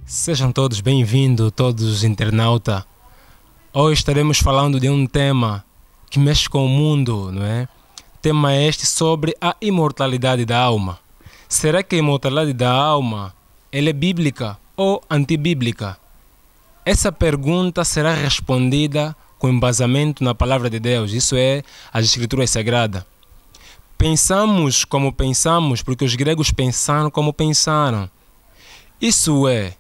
Sejam todos bem-vindos, todos os internautas. Hoje estaremos falando de um tema que mexe com o mundo, não é? Tema este sobre a imortalidade da alma. Será que a imortalidade da alma ela é bíblica ou antibíblica? Essa pergunta será respondida com embasamento na palavra de Deus, isso é, as Escrituras Sagradas. Pensamos como pensamos porque os gregos pensaram como pensaram. Isso é,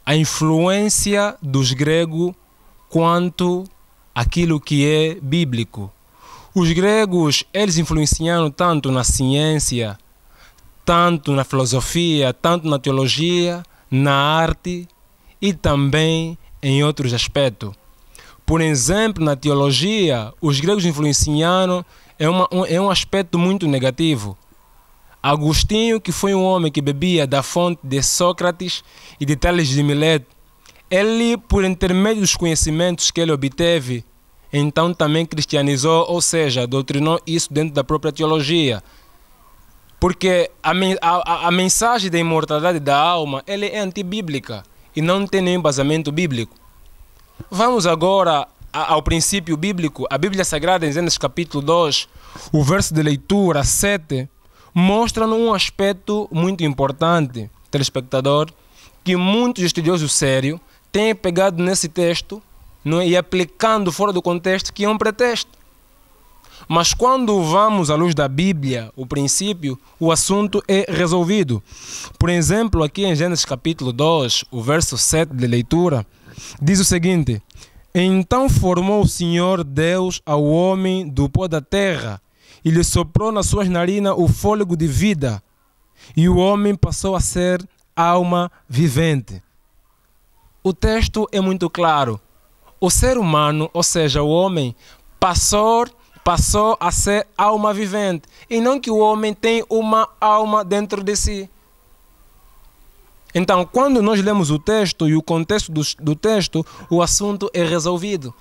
a influência dos gregos quanto àquilo que é bíblico. Os gregos, eles influenciaram tanto na ciência, tanto na filosofia, tanto na teologia, na arte e também em outros aspectos. Por exemplo, na teologia, os gregos influenciaram em um aspecto muito negativo. Agostinho, que foi um homem que bebia da fonte de Sócrates e de Tales de Mileto, ele, por intermédio dos conhecimentos que ele obteve, então também cristianizou, ou seja, doutrinou isso dentro da própria teologia. Porque a mensagem da imortalidade da alma ela é antibíblica e não tem nenhum embasamento bíblico. Vamos agora ao princípio bíblico. A Bíblia Sagrada, em Gênesis capítulo 2, o verso de leitura 7, mostra-nos um aspecto muito importante, telespectador, que muitos estudiosos sérios têm pegado nesse texto, não é, e aplicando fora do contexto, que é um pretexto. Mas quando vamos à luz da Bíblia, o princípio, o assunto é resolvido. Por exemplo, aqui em Gênesis capítulo 2, o verso 7 de leitura, diz o seguinte: Então formou o Senhor Deus ao homem do pó da terra, e lhe soprou nas suas narinas o fôlego de vida, e o homem passou a ser alma vivente. O texto é muito claro. O ser humano, ou seja, o homem, passou a ser alma vivente, e não que o homem tem uma alma dentro de si. Então, quando nós lemos o texto e o contexto do texto, o assunto é resolvido.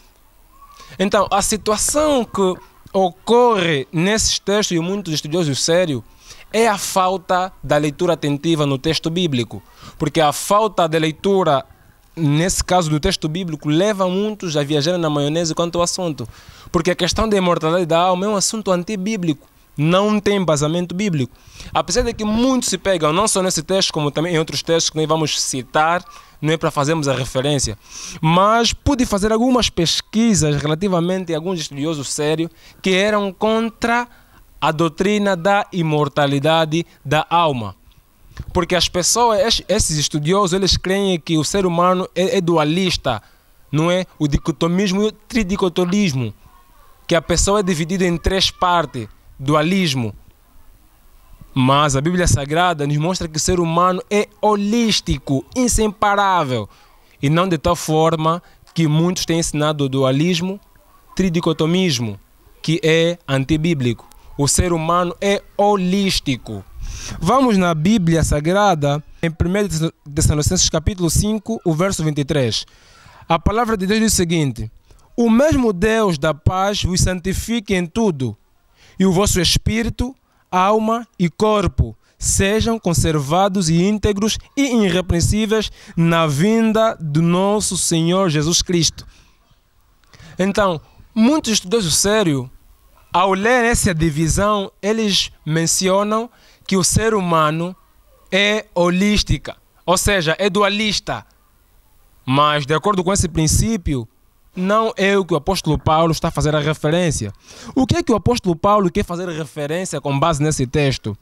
Então, a situação que ocorre nesses textos, e muitos estudiosos sérios, é a falta da leitura atentiva no texto bíblico. Porque a falta de leitura, nesse caso do texto bíblico, leva muitos a viajar na maionese quanto ao assunto. Porque a questão da imortalidade da alma é um assunto antibíblico. Não tem embasamento bíblico. Apesar de que muitos se pegam, não só nesse texto, como também em outros textos que nós vamos citar, não é para fazermos a referência. Mas pude fazer algumas pesquisas relativamente a alguns estudiosos sérios que eram contra a doutrina da imortalidade da alma. Porque as pessoas, esses estudiosos, eles creem que o ser humano é dualista, não é? O dicotomismo e o tridicotolismo, que a pessoa é dividida em três partes. Dualismo. Mas a Bíblia Sagrada nos mostra que o ser humano é holístico, inseparável, e não de tal forma que muitos têm ensinado o dualismo, tridicotomismo, que é antibíblico. O ser humano é holístico. Vamos na Bíblia Sagrada, em 1 Tessalonicenses capítulo 5, o verso 23. A palavra de Deus diz o seguinte: O mesmo Deus da paz vos santifique em tudo, e o vosso espírito, alma e corpo sejam conservados e íntegros e irrepreensíveis na vinda do nosso Senhor Jesus Cristo. Então, muitos estudiosos sérios, ao ler essa divisão, eles mencionam que o ser humano é holística, ou seja, é dualista. Mas, de acordo com esse princípio, não é o que o apóstolo Paulo está a fazer a referência. O que é que o apóstolo Paulo quer fazer referência com base nesse texto?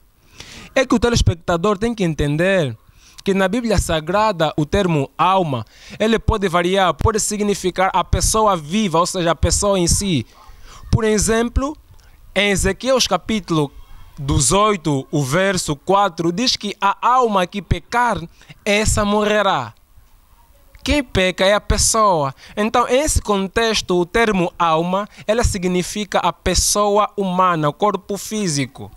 É que o telespectador tem que entender que na Bíblia Sagrada o termo alma, ele pode variar, pode significar a pessoa viva, ou seja, a pessoa em si. Por exemplo, em Ezequiel capítulo 18, o verso 4, diz que a alma que pecar, essa morrerá. Quem peca é a pessoa. Então, nesse contexto, o termo alma, ela significa a pessoa humana, o corpo físico.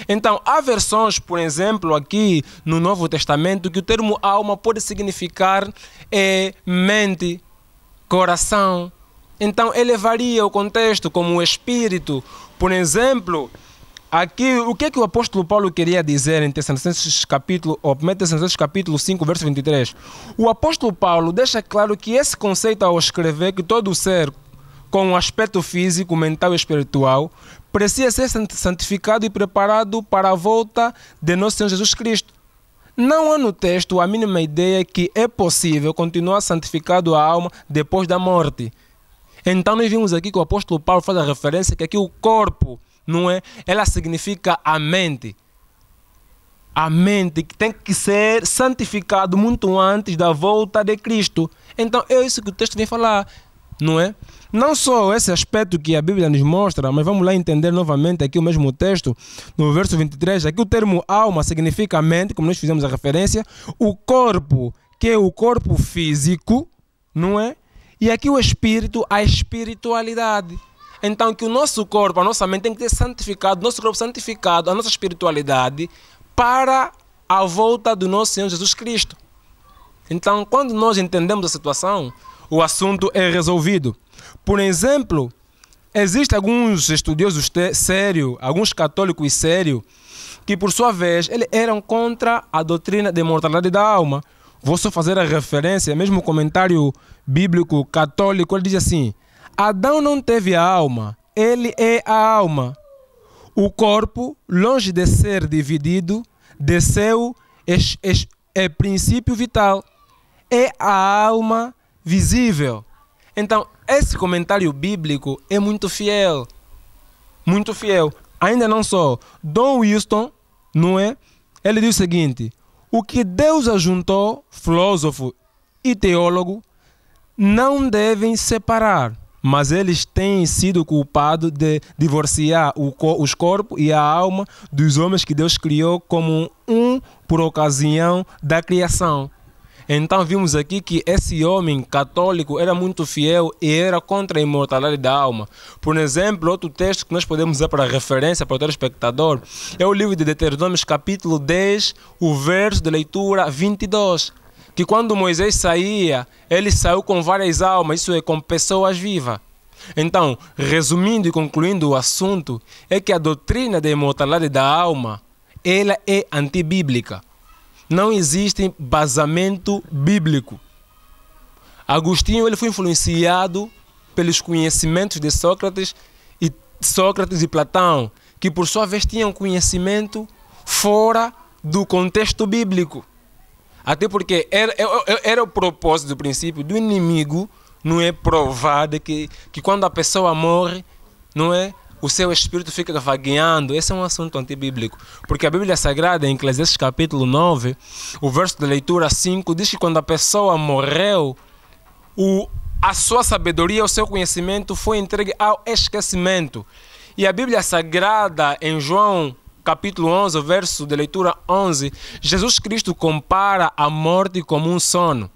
Então, há versões, por exemplo, aqui no Novo Testamento, que o termo alma pode significar mente, coração, Então ele varia o contexto, como o espírito. Por exemplo, aqui, o que o apóstolo Paulo queria dizer em Tessalonicenses capítulo, ou 1 Tessalonicenses capítulo 5, verso 23? O apóstolo Paulo deixa claro que esse conceito ao escrever que todo ser com um aspecto físico, mental e espiritual precisa ser santificado e preparado para a volta de nosso Senhor Jesus Cristo. Não há no texto a mínima ideia que é possível continuar santificado a alma depois da morte. Então nós vimos aqui que o apóstolo Paulo faz a referência que aqui o corpo, não é? Ela significa a mente. A mente que tem que ser santificado muito antes da volta de Cristo. Então é isso que o texto vem falar, não é? Não só esse aspecto que a Bíblia nos mostra, mas vamos lá entender novamente aqui o mesmo texto, no verso 23. Aqui o termo alma significa mente, como nós fizemos a referência. O corpo, que é o corpo físico, não é? E aqui o espírito, a espiritualidade. Então que o nosso corpo, a nossa mente tem que ser santificado, nosso corpo santificado, a nossa espiritualidade, para a volta do nosso Senhor Jesus Cristo. Então quando nós entendemos a situação, o assunto é resolvido. Por exemplo, existem alguns estudiosos sérios, alguns católicos sérios, que por sua vez eles eram contra a doutrina da imortalidade da alma. Vou só fazer a referência, mesmo o comentário bíblico católico, ele diz assim: Adão não teve a alma, ele é a alma. O corpo, longe de ser dividido, desceu, é princípio vital. É a alma visível. Então, esse comentário bíblico é muito fiel. Muito fiel. Ainda não só. Dom Wilson, não é? Ele diz o seguinte: o que Deus ajuntou, filósofo e teólogo, não devem separar, mas eles têm sido culpados de divorciar os corpos e a alma dos homens que Deus criou como um por ocasião da criação. Então vimos aqui que esse homem católico era muito fiel e era contra a imortalidade da alma. Por exemplo, outro texto que nós podemos usar para referência para o telespectador é o livro de Deuteronômio capítulo 10, o verso de leitura 22. Que quando Moisés saía, ele saiu com várias almas, isso é, com pessoas vivas. Então, resumindo e concluindo o assunto, é que a doutrina da imortalidade da alma, ela é antibíblica. Não existe basamento bíblico. Agostinho ele foi influenciado pelos conhecimentos de Sócrates e Platão, que por sua vez tinham conhecimento fora do contexto bíblico. Até porque era o propósito do princípio do inimigo, não é, provar de que quando a pessoa morre, não é, o seu espírito fica vagueando. Esse é um assunto antibíblico. Porque a Bíblia Sagrada, em Eclesiastes capítulo 9, o verso de leitura 5, diz que quando a pessoa morreu, a sua sabedoria, o seu conhecimento foi entregue ao esquecimento. E a Bíblia Sagrada, em João capítulo 11, verso de leitura 11, Jesus Cristo compara a morte como um sono.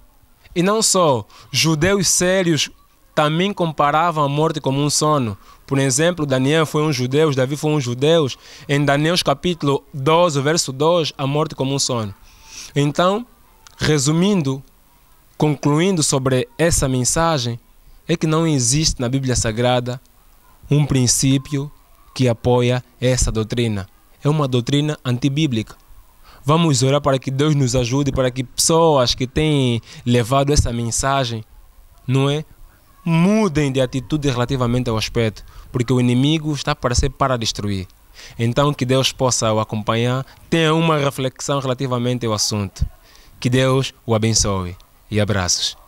E não só, judeus sérios também comparavam a morte como um sono. Por exemplo, Daniel foi um judeu, Davi foi um judeu. Em Daniel capítulo 12, verso 2, a morte como um sono. Então, resumindo, concluindo sobre essa mensagem, é que não existe na Bíblia Sagrada um princípio que apoia essa doutrina. É uma doutrina antibíblica. Vamos orar para que Deus nos ajude, para que pessoas que têm levado essa mensagem, não é, mudem de atitude relativamente ao aspecto, porque o inimigo está para destruir. Então que Deus possa o acompanhar, tenha uma reflexão relativamente ao assunto. Que Deus o abençoe e abraços.